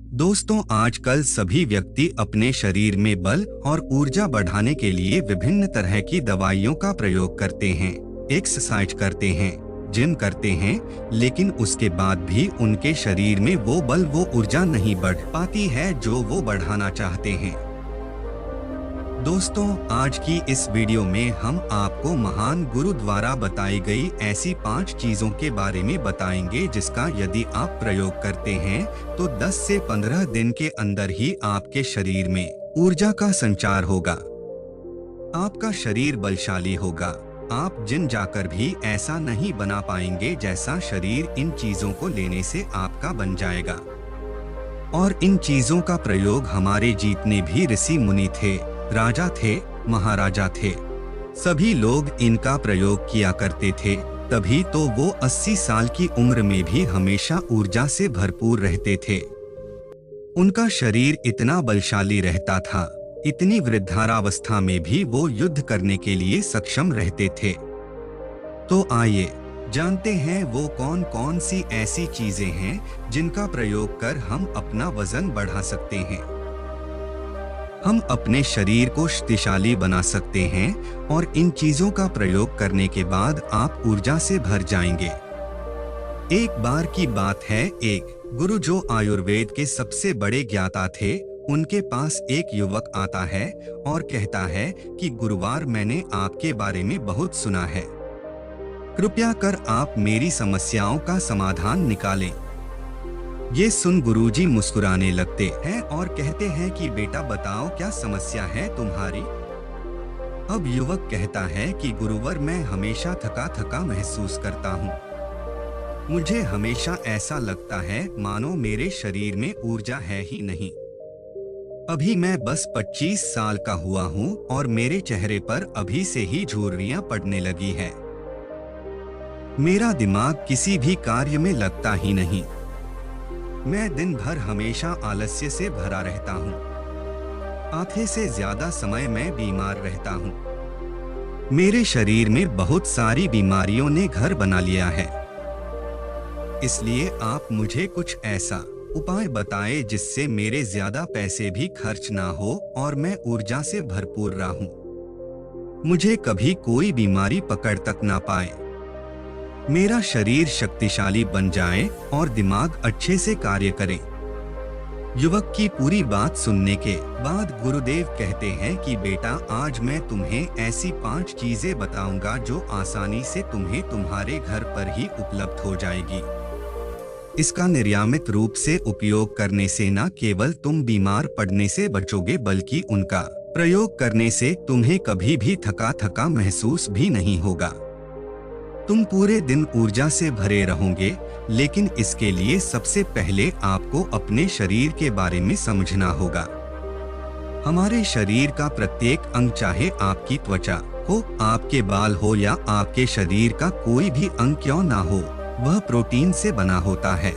दोस्तों, आजकल सभी व्यक्ति अपने शरीर में बल और ऊर्जा बढ़ाने के लिए विभिन्न तरह की दवाइयों का प्रयोग करते हैं, एक्सरसाइज करते हैं, जिम करते हैं, लेकिन उसके बाद भी उनके शरीर में वो ऊर्जा नहीं बढ़ पाती है जो वो बढ़ाना चाहते हैं। दोस्तों, आज की इस वीडियो में हम आपको महान गुरु द्वारा बताई गई ऐसी 5 चीजों के बारे में बताएंगे जिसका यदि आप प्रयोग करते हैं तो 10 से 15 दिन के अंदर ही आपके शरीर में ऊर्जा का संचार होगा। आपका शरीर बलशाली होगा। आप जिम जाकर भी ऐसा नहीं बना पाएंगे जैसा शरीर इन चीजों को लेने से आपका बन जाएगा। और इन चीजों का प्रयोग हमारे जितने भी ऋषि मुनि थे, राजा थे, महाराजा थे, सभी लोग इनका प्रयोग किया करते थे। तभी तो वो 80 साल की उम्र में भी हमेशा ऊर्जा से भरपूर रहते थे। उनका शरीर इतना बलशाली रहता था, इतनी वृद्धावस्था में भी वो युद्ध करने के लिए सक्षम रहते थे। तो आइए जानते हैं वो कौन कौन सी ऐसी चीजें हैं जिनका प्रयोग कर हम अपना वजन बढ़ा सकते हैं। हम अपने शरीर को शक्तिशाली बना सकते हैं और इन चीजों का प्रयोग करने के बाद आप ऊर्जा से भर जाएंगे। एक बार की बात है, एक गुरु जो आयुर्वेद के सबसे बड़े ज्ञाता थे, उनके पास एक युवक आता है और कहता है कि गुरुवार, मैंने आपके बारे में बहुत सुना है, कृपया कर आप मेरी समस्याओं का समाधान निकालें। ये सुन गुरुजी मुस्कुराने लगते हैं और कहते हैं कि बेटा बताओ, क्या समस्या है तुम्हारी। अब युवक कहता है कि गुरुवर, मैं हमेशा थका थका महसूस करता हूँ। मुझे हमेशा ऐसा लगता है मानो मेरे शरीर में ऊर्जा है ही नहीं। अभी मैं बस 25 साल का हुआ हूँ और मेरे चेहरे पर अभी से ही झुर्रियां पड़ने लगी है। मेरा दिमाग किसी भी कार्य में लगता ही नहीं। मैं दिन भर हमेशा आलस्य से भरा रहता हूँ। आधे से ज्यादा समय मैं बीमार रहता हूँ। मेरे शरीर में बहुत सारी बीमारियों ने घर बना लिया है। इसलिए आप मुझे कुछ ऐसा उपाय बताएं जिससे मेरे ज्यादा पैसे भी खर्च ना हो और मैं ऊर्जा से भरपूर रहूं। मुझे कभी कोई बीमारी पकड़ तक ना पाए। मेरा शरीर शक्तिशाली बन जाए और दिमाग अच्छे से कार्य करे। युवक की पूरी बात सुनने के बाद गुरुदेव कहते हैं कि बेटा, आज मैं तुम्हें ऐसी 5 चीजें बताऊंगा जो आसानी से तुम्हें तुम्हारे घर पर ही उपलब्ध हो जाएगी। इसका नियमित रूप से उपयोग करने से न केवल तुम बीमार पड़ने से बचोगे, बल्कि उनका प्रयोग करने से तुम्हें कभी भी थका थका महसूस भी नहीं होगा। तुम पूरे दिन ऊर्जा से भरे रहोगे। लेकिन इसके लिए सबसे पहले आपको अपने शरीर के बारे में समझना होगा। हमारे शरीर का प्रत्येक अंग, चाहे आपकी त्वचा हो, आपके बाल हो या आपके शरीर का कोई भी अंग क्यों ना हो, वह प्रोटीन से बना होता है।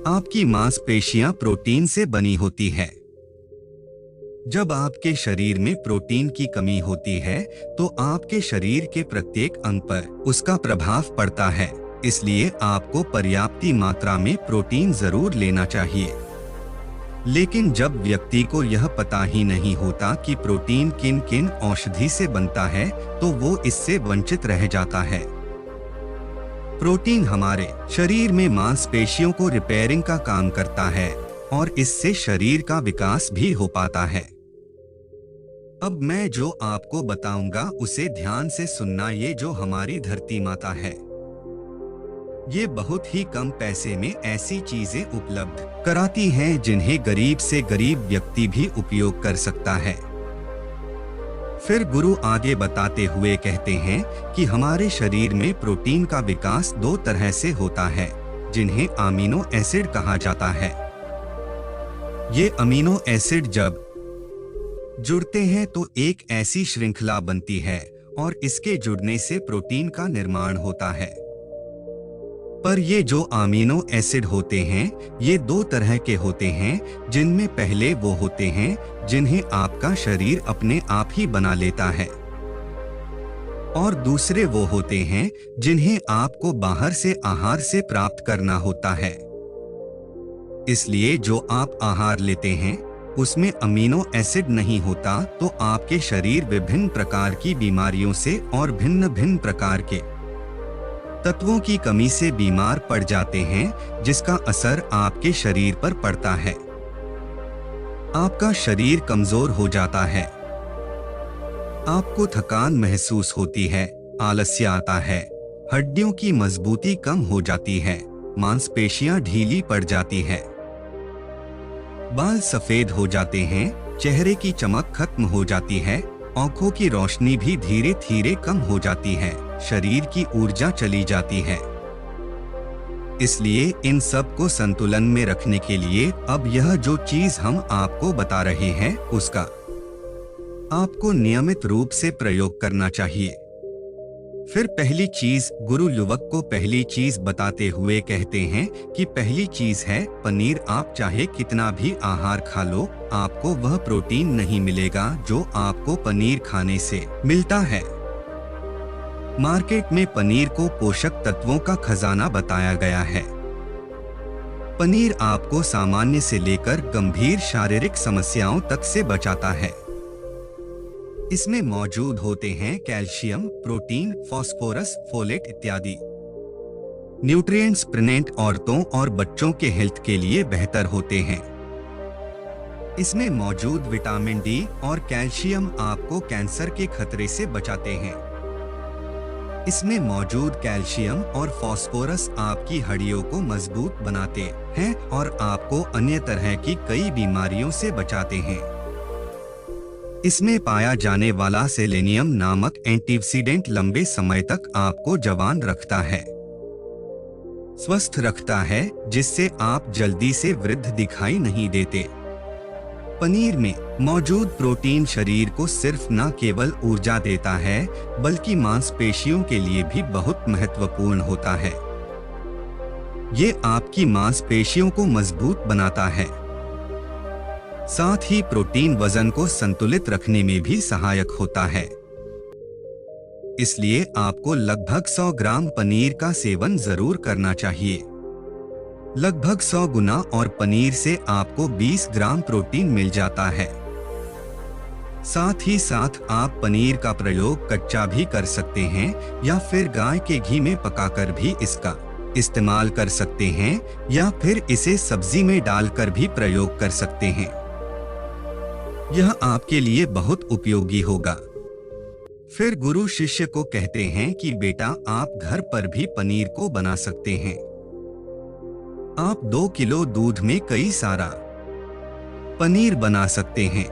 आपकी मांसपेशियां प्रोटीन से बनी होती है। जब आपके शरीर में प्रोटीन की कमी होती है तो आपके शरीर के प्रत्येक अंग पर उसका प्रभाव पड़ता है। इसलिए आपको पर्याप्त मात्रा में प्रोटीन जरूर लेना चाहिए। लेकिन जब व्यक्ति को यह पता ही नहीं होता कि प्रोटीन किन किन औषधि से बनता है तो वो इससे वंचित रह जाता है। प्रोटीन हमारे शरीर में मांसपेशियों को रिपेयरिंग का काम करता है और इससे शरीर का विकास भी हो पाता है। अब मैं जो आपको बताऊंगा उसे ध्यान से सुनना। ये जो हमारी धरती माता है, ये बहुत ही कम पैसे में ऐसी चीजें उपलब्ध कराती हैं जिन्हें गरीब से गरीब व्यक्ति भी उपयोग कर सकता है। फिर गुरु आगे बताते हुए कहते हैं कि हमारे शरीर में प्रोटीन का विकास 2 तरह से होता है, जिन्हें अमीनो एसिड कहा जाता है। ये अमीनो एसिड जब जुड़ते हैं तो एक ऐसी श्रृंखला बनती है और इसके जुड़ने से प्रोटीन का निर्माण होता है। पर ये जो अमीनो एसिड होते हैं, ये 2 तरह के होते हैं, जिनमें पहले वो होते हैं जिन्हें आपका शरीर अपने आप ही बना लेता है और दूसरे वो होते हैं जिन्हें आपको बाहर से आहार से प्राप्त करना होता है। इसलिए जो आप आहार लेते हैं उसमें अमीनो एसिड नहीं होता तो आपके शरीर विभिन्न प्रकार की बीमारियों से और भिन्न भिन्न प्रकार के तत्वों की कमी से बीमार पड़ जाते हैं, जिसका असर आपके शरीर पर पड़ता है। आपका शरीर कमजोर हो जाता है, आपको थकान महसूस होती है, आलस्य आता है, हड्डियों की मजबूती कम हो जाती है, मांसपेशियां ढीली पड़ जाती है, बाल सफेद हो जाते हैं, चेहरे की चमक खत्म हो जाती है, आंखों की रोशनी भी धीरे धीरे कम हो जाती है, शरीर की ऊर्जा चली जाती है। इसलिए इन सब को संतुलन में रखने के लिए अब यह जो चीज हम आपको बता रहे हैं उसका आपको नियमित रूप से प्रयोग करना चाहिए। फिर पहली चीज गुरु युवक को पहली चीज बताते हुए कहते हैं कि पहली चीज है पनीर। आप चाहे कितना भी आहार खा लो, आपको वह प्रोटीन नहीं मिलेगा जो आपको पनीर खाने से मिलता है। मार्केट में पनीर को पोषक तत्वों का खजाना बताया गया है। पनीर आपको सामान्य से लेकर गंभीर शारीरिक समस्याओं तक से बचाता है। इसमें मौजूद होते हैं कैल्शियम, प्रोटीन, फास्फोरस, फोलेट इत्यादि न्यूट्रिएंट्स। प्रेग्नेंट औरतों और बच्चों के हेल्थ के लिए बेहतर होते हैं। इसमें मौजूद विटामिन डी और कैल्शियम आपको कैंसर के खतरे से बचाते हैं। इसमें मौजूद कैल्शियम और फास्फोरस आपकी हड्डियों को मजबूत बनाते हैं और आपको अन्य तरह की कई बीमारियों से बचाते हैं। इसमें पाया जाने वाला सेलेनियम नामक एंटीऑक्सीडेंट लंबे समय तक आपको जवान रखता है, स्वस्थ रखता है, जिससे आप जल्दी से वृद्ध दिखाई नहीं देते। पनीर में मौजूद प्रोटीन शरीर को सिर्फ न केवल ऊर्जा देता है बल्कि मांसपेशियों के लिए भी बहुत महत्वपूर्ण होता है। ये आपकी मांसपेशियों को मजबूत बनाता है। साथ ही प्रोटीन वजन को संतुलित रखने में भी सहायक होता है। इसलिए आपको लगभग 100 ग्राम पनीर का सेवन जरूर करना चाहिए, लगभग 100 गुना, और पनीर से आपको 20 ग्राम प्रोटीन मिल जाता है। साथ ही साथ आप पनीर का प्रयोग कच्चा भी कर सकते हैं या फिर गाय के घी में पकाकर भी इसका इस्तेमाल कर सकते हैं या फिर इसे सब्जी में डालकर भी प्रयोग कर सकते हैं। यह आपके लिए बहुत उपयोगी होगा। फिर गुरु शिष्य को कहते हैं कि बेटा आप घर पर भी पनीर को बना सकते हैं। आप 2 किलो दूध में कई सारा पनीर बना सकते हैं।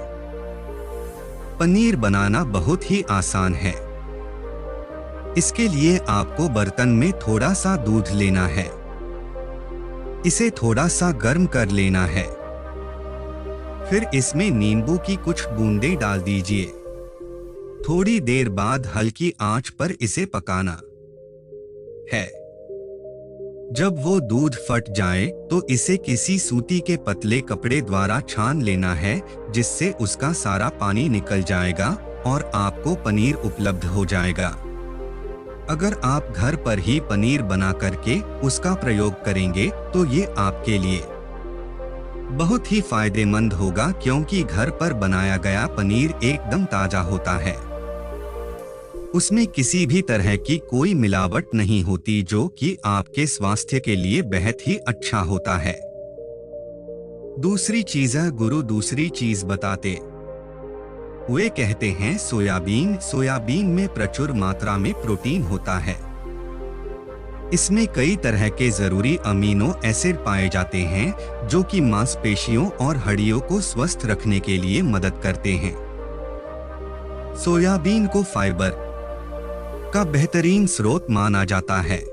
पनीर बनाना बहुत ही आसान है। इसके लिए आपको बर्तन में थोड़ा सा दूध लेना है, इसे थोड़ा सा गर्म कर लेना है। फिर इसमें नींबू की कुछ बूंदें डाल दीजिए। थोड़ी देर बाद हल्की आंच पर इसे पकाना है। जब वो दूध फट जाए तो इसे किसी सूती के पतले कपड़े द्वारा छान लेना है, जिससे उसका सारा पानी निकल जाएगा और आपको पनीर उपलब्ध हो जाएगा। अगर आप घर पर ही पनीर बना करके उसका प्रयोग करेंगे तो ये आपके लिए बहुत ही फायदेमंद होगा, क्योंकि घर पर बनाया गया पनीर एकदम ताजा होता है। उसमें किसी भी तरह की कोई मिलावट नहीं होती, जो कि आपके स्वास्थ्य के लिए बहुत ही अच्छा होता है। दूसरी चीज गुरु दूसरी चीज बताते वे कहते हैं सोयाबीन। सोयाबीन में प्रचुर मात्रा में प्रोटीन होता है। इसमें कई तरह के जरूरी अमीनो एसिड पाए जाते हैं जो कि मांसपेशियों और हड्डियों को स्वस्थ रखने के लिए मदद करते हैं। सोयाबीन को फाइबर का बेहतरीन स्रोत माना जाता है।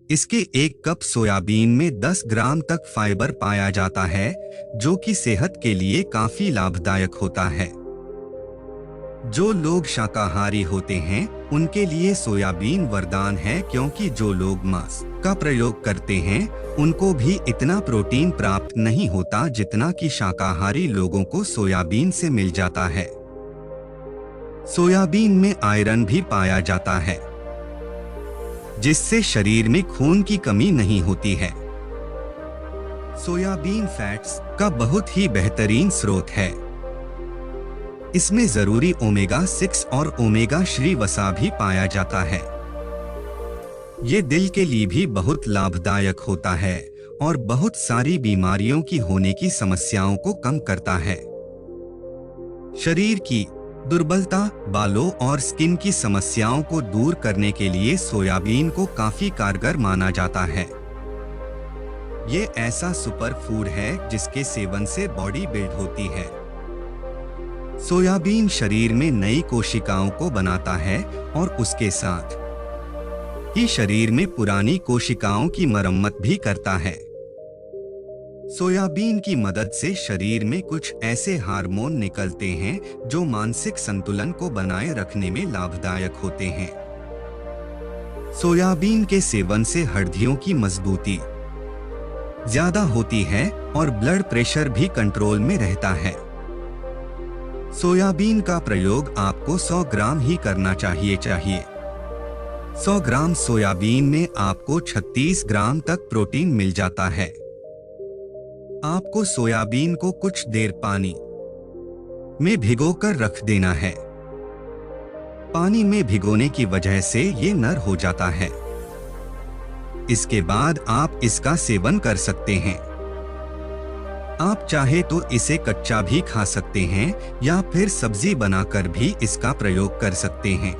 इसके 1 कप सोयाबीन में 10 ग्राम तक फाइबर पाया जाता है, जो कि सेहत के लिए काफी लाभदायक होता है। जो लोग शाकाहारी होते हैं उनके लिए सोयाबीन वरदान है, क्योंकि जो लोग मांस का प्रयोग करते हैं उनको भी इतना प्रोटीन प्राप्त नहीं होता जितना कि शाकाहारी लोगों को सोयाबीन से मिल जाता है। सोयाबीन में आयरन भी पाया जाता है, जिससे शरीर में खून की कमी नहीं होती है। सोयाबीन फैट्स का बहुत ही बेहतरीन स्रोत है। इसमें जरूरी ओमेगा 6 और ओमेगा 3 वसा भी पाया जाता है। ये दिल के लिए भी बहुत लाभदायक होता है और बहुत सारी बीमारियों की होने की समस्याओं को कम करता है। शरीर की दुर्बलता, बालों और स्किन की समस्याओं को दूर करने के लिए सोयाबीन को काफी कारगर माना जाता है। ये ऐसा सुपर फूड है जिसके सेवन से बॉडी बिल्ड होती है। सोयाबीन शरीर में नई कोशिकाओं को बनाता है और उसके साथ ही शरीर में पुरानी कोशिकाओं की मरम्मत भी करता है। सोयाबीन की मदद से शरीर में कुछ ऐसे हार्मोन निकलते हैं जो मानसिक संतुलन को बनाए रखने में लाभदायक होते हैं। सोयाबीन के सेवन से हड्डियों की मजबूती ज्यादा होती है और ब्लड प्रेशर भी कंट्रोल में रहता है। सोयाबीन का प्रयोग आपको 100 ग्राम ही करना चाहिए। 100 ग्राम सोयाबीन में आपको 36 ग्राम तक प्रोटीन मिल जाता है। आपको सोयाबीन को कुछ देर पानी में भिगोकर रख देना है। पानी में भिगोने की वजह से ये नर हो जाता है। इसके बाद आप इसका सेवन कर सकते हैं। आप चाहे तो इसे कच्चा भी खा सकते हैं या फिर सब्जी बनाकर भी इसका प्रयोग कर सकते हैं।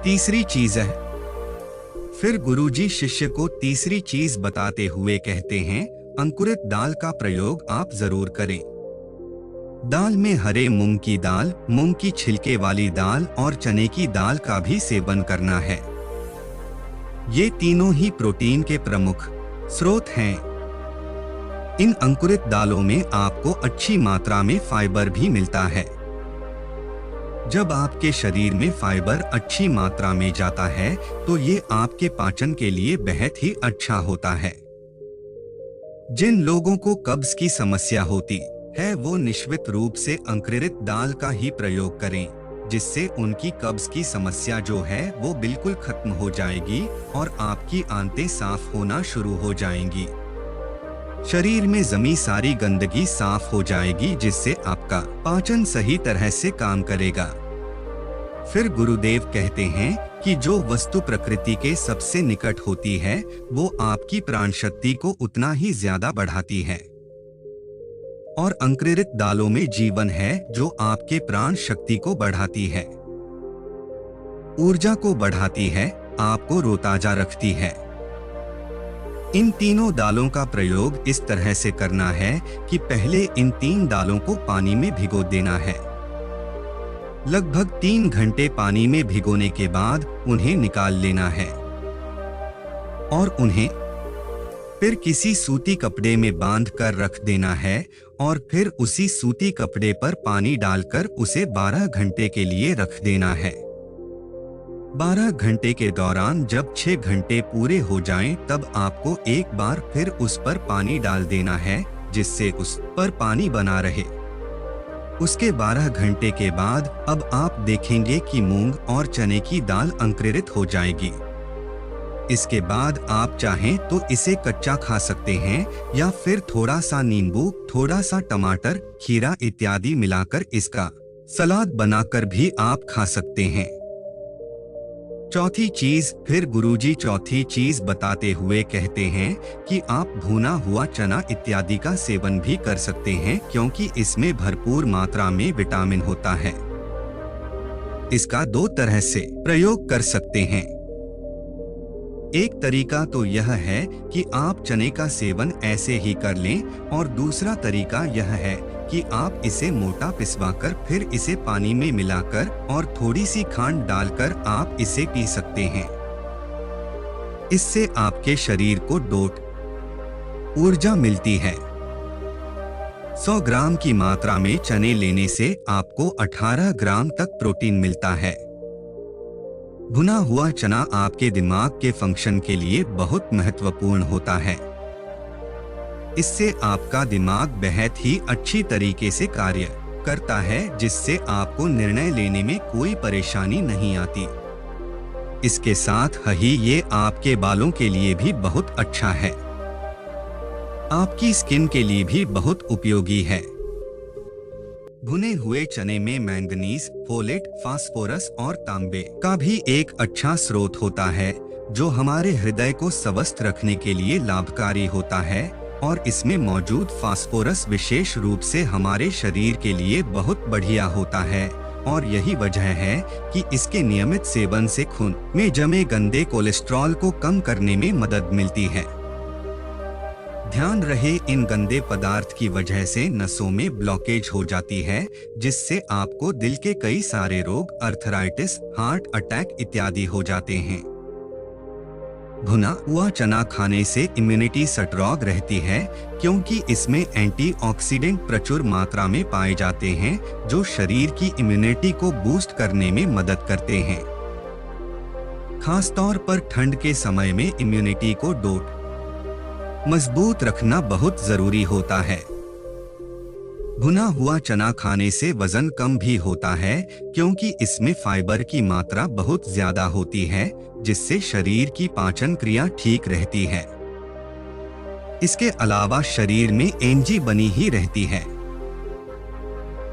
तीसरी चीज है, फिर गुरुजी शिष्य को तीसरी चीज बताते हुए कहते हैं, अंकुरित दाल का प्रयोग आप जरूर करें। दाल में हरे मूंग की दाल, मूंग की छिलके वाली दाल और चने की दाल का भी सेवन करना है। ये तीनों ही प्रोटीन के प्रमुख स्रोत हैं। इन अंकुरित दालों में आपको अच्छी मात्रा में फाइबर भी मिलता है। जब आपके शरीर में फाइबर अच्छी मात्रा में जाता है तो ये आपके पाचन के लिए बेहद ही अच्छा होता है। जिन लोगों को कब्ज की समस्या होती है वो निश्चित रूप से अंकुरित दाल का ही प्रयोग करें, जिससे उनकी कब्ज की समस्या जो है वो बिल्कुल खत्म हो जाएगी और आपकी आंतें साफ होना शुरू हो जाएंगी। शरीर में जमी सारी गंदगी साफ हो जाएगी, जिससे आपका पाचन सही तरह से काम करेगा। फिर गुरुदेव कहते हैं कि जो वस्तु प्रकृति के सबसे निकट होती है वो आपकी प्राण शक्ति को उतना ही ज्यादा बढ़ाती है। और अंकुरित दालों में जीवन है जो आपके प्राण शक्ति को बढ़ाती है, ऊर्जा को बढ़ाती है, आपको रोताजा रखती है। इन तीनों दालों का प्रयोग इस तरह से करना है कि पहले इन 3 दालों को पानी में भिगो देना है। लगभग 3 घंटे पानी में भिगोने के बाद उन्हें निकाल लेना है और उन्हें फिर किसी सूती कपड़े में बांध कर रख देना है और फिर उसी सूती कपड़े पर पानी डालकर उसे 12 घंटे के लिए रख देना है। 12 घंटे के दौरान जब 6 घंटे पूरे हो जाएं, तब आपको एक बार फिर उस पर पानी डाल देना है, जिससे उस पर पानी बना रहे। उसके 12 घंटे के बाद अब आप देखेंगे कि मूंग और चने की दाल अंकुरित हो जाएगी। इसके बाद आप चाहें तो इसे कच्चा खा सकते हैं या फिर थोड़ा सा नींबू, थोड़ा सा टमाटर, खीरा इत्यादि मिलाकर इसका सलाद बनाकर भी आप खा सकते हैं। चौथी चीज, फिर गुरुजी चौथी चीज बताते हुए कहते हैं कि आप भुना हुआ चना इत्यादि का सेवन भी कर सकते हैं, क्योंकि इसमें भरपूर मात्रा में विटामिन होता है। इसका 2 तरह से प्रयोग कर सकते हैं। एक तरीका तो यह है कि आप चने का सेवन ऐसे ही कर लें और दूसरा तरीका यह है कि आप इसे मोटा पिसवाकर फिर इसे पानी में मिलाकर और थोड़ी सी खांड डालकर आप इसे पी सकते हैं। इससे आपके शरीर को डोट ऊर्जा मिलती है। 100 ग्राम की मात्रा में चने लेने से आपको 18 ग्राम तक प्रोटीन मिलता है। भुना हुआ चना आपके दिमाग के फंक्शन के लिए बहुत महत्वपूर्ण होता है। इससे आपका दिमाग बेहद ही अच्छी तरीके से कार्य करता है, जिससे आपको निर्णय लेने में कोई परेशानी नहीं आती। इसके साथ ही ये आपके बालों के लिए भी बहुत अच्छा है। आपकी स्किन के लिए भी बहुत उपयोगी है। भुने हुए चने में मैंगनीज, फोलेट, फास्फोरस और तांबे का भी एक अच्छा स्रोत होता है, जो हमारे हृदय को स्वस्थ रखने के लिए लाभकारी होता है। और इसमें मौजूद फास्फोरस विशेष रूप से हमारे शरीर के लिए बहुत बढ़िया होता है। और यही वजह है कि इसके नियमित सेवन से खून में जमे गंदे कोलेस्ट्रॉल को कम करने में मदद मिलती है। ध्यान रहे, इन गंदे पदार्थ की वजह से नसों में ब्लॉकेज हो जाती है, जिससे आपको दिल के कई सारे रोग, अर्थराइटिस, हार्ट अटैक इत्यादि हो जाते हैं। भुना हुआ चना खाने से इम्यूनिटी स्ट्रांग रहती है, क्योंकि इसमें एंटीऑक्सीडेंट प्रचुर मात्रा में पाए जाते हैं, जो शरीर की इम्यूनिटी को बूस्ट करने में मदद करते हैं। खासतौर पर ठंड के समय में इम्यूनिटी को मजबूत रखना बहुत जरूरी होता है। भुना हुआ चना खाने से वजन कम भी होता है, क्योंकि इसमें फाइबर की मात्रा बहुत ज्यादा होती है, जिससे शरीर की पाचन क्रिया ठीक रहती है। इसके अलावा शरीर में एनर्जी बनी ही रहती है,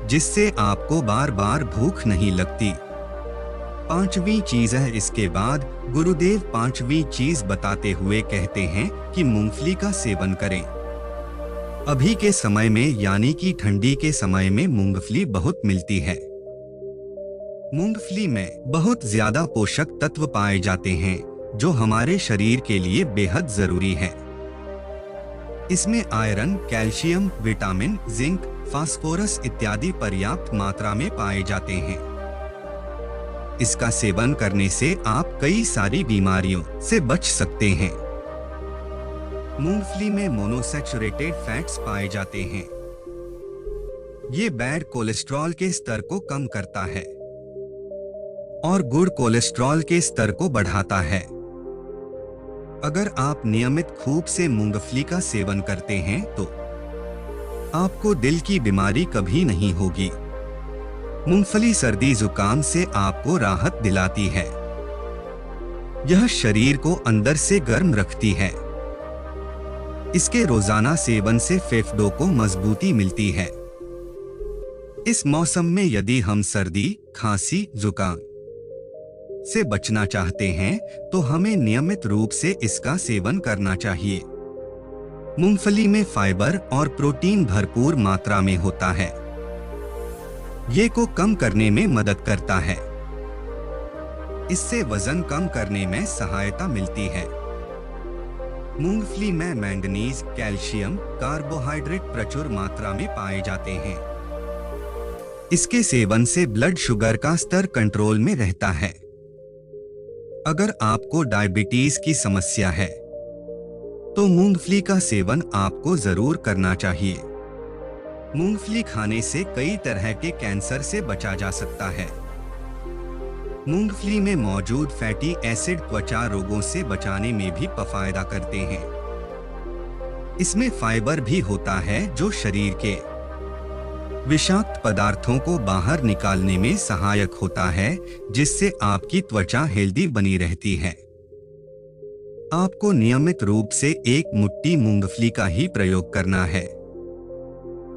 जिससे आपको बार बार भूख नहीं लगती। पांचवी चीज है, इसके बाद गुरुदेव पांचवी चीज बताते हुए कहते हैं कि मूंगफली का सेवन करें। अभी के समय में यानी कि ठंडी के समय में मूंगफली बहुत मिलती है। मूंगफली में बहुत ज्यादा पोषक तत्व पाए जाते हैं, जो हमारे शरीर के लिए बेहद जरूरी है। इसमें iron, calcium, vitamin, zinc, phosphorus इत्यादि पर्याप्त मात्रा में पाए जाते हैं। इसका सेवन करने से आप कई सारी बीमारियों से बच सकते हैं। मूंगफली में मोनोसैचुरेटेड फैट्स पाए जाते हैं। ये बैड कोलेस्ट्रॉल के स्तर को कम करता है और गुड कोलेस्ट्रॉल के स्तर को बढ़ाता है। अगर आप नियमित रूप से मूंगफली का सेवन करते हैं तो आपको दिल की बीमारी कभी नहीं होगी। मूंगफली सर्दी जुकाम से आपको राहत दिलाती है। यह शरीर को अंदर से गर्म रखती है। इसके रोजाना सेवन से फेफड़ों को मजबूती मिलती है। इस मौसम में यदि हम सर्दी, खांसी, जुकाम से बचना चाहते हैं तो हमें नियमित रूप से इसका सेवन करना चाहिए। मूंगफली में फाइबर और प्रोटीन भरपूर मात्रा में होता है। ये को कम करने में मदद करता है। इससे वजन कम करने में सहायता मिलती है। मूंगफली में मैंगनीज, कैल्शियम, कार्बोहाइड्रेट प्रचुर मात्रा में पाए जाते हैं। इसके सेवन से ब्लड शुगर का स्तर कंट्रोल में रहता है। अगर आपको डायबिटीज की समस्या है तो मूंगफली का सेवन आपको जरूर करना चाहिए। मूंगफली खाने से कई तरह के कैंसर से बचा जा सकता है। मूंगफली में मौजूद फैटी एसिड त्वचा रोगों से बचाने में भी फायदा करते हैं। इसमें फाइबर भी होता है, जो शरीर के विषाक्त पदार्थों को बाहर निकालने में सहायक होता है, जिससे आपकी त्वचा हेल्दी बनी रहती है। आपको नियमित रूप से एक मुट्ठी मूंगफली का ही प्रयोग करना है।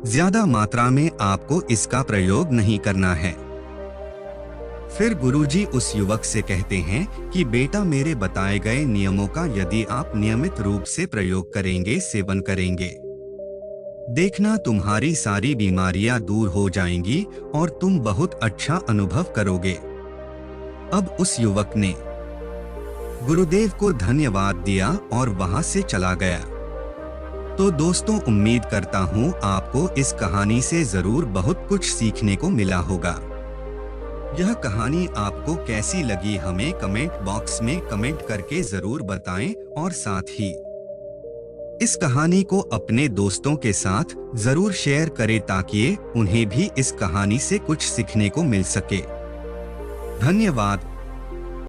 ज्यादा मात्रा में आपको इसका प्रयोग नहीं करना है। फिर गुरुजी उस युवक से कहते हैं कि बेटा, मेरे बताए गए नियमों का यदि आप नियमित रूप से प्रयोग करेंगे, सेवन करेंगे, देखना तुम्हारी सारी बीमारियां दूर हो जाएंगी और तुम बहुत अच्छा अनुभव करोगे। अब उस युवक ने गुरुदेव को धन्यवाद दिया और वहां से चला गया। तो दोस्तों, उम्मीद करता हूं आपको इस कहानी से जरूर बहुत कुछ सीखने को मिला होगा। यह कहानी आपको कैसी लगी हमें कमेंट बॉक्स में कमेंट करके जरूर बताएं और साथ ही इस कहानी को अपने दोस्तों के साथ जरूर शेयर करें ताकि उन्हें भी इस कहानी से कुछ सीखने को मिल सके। धन्यवाद।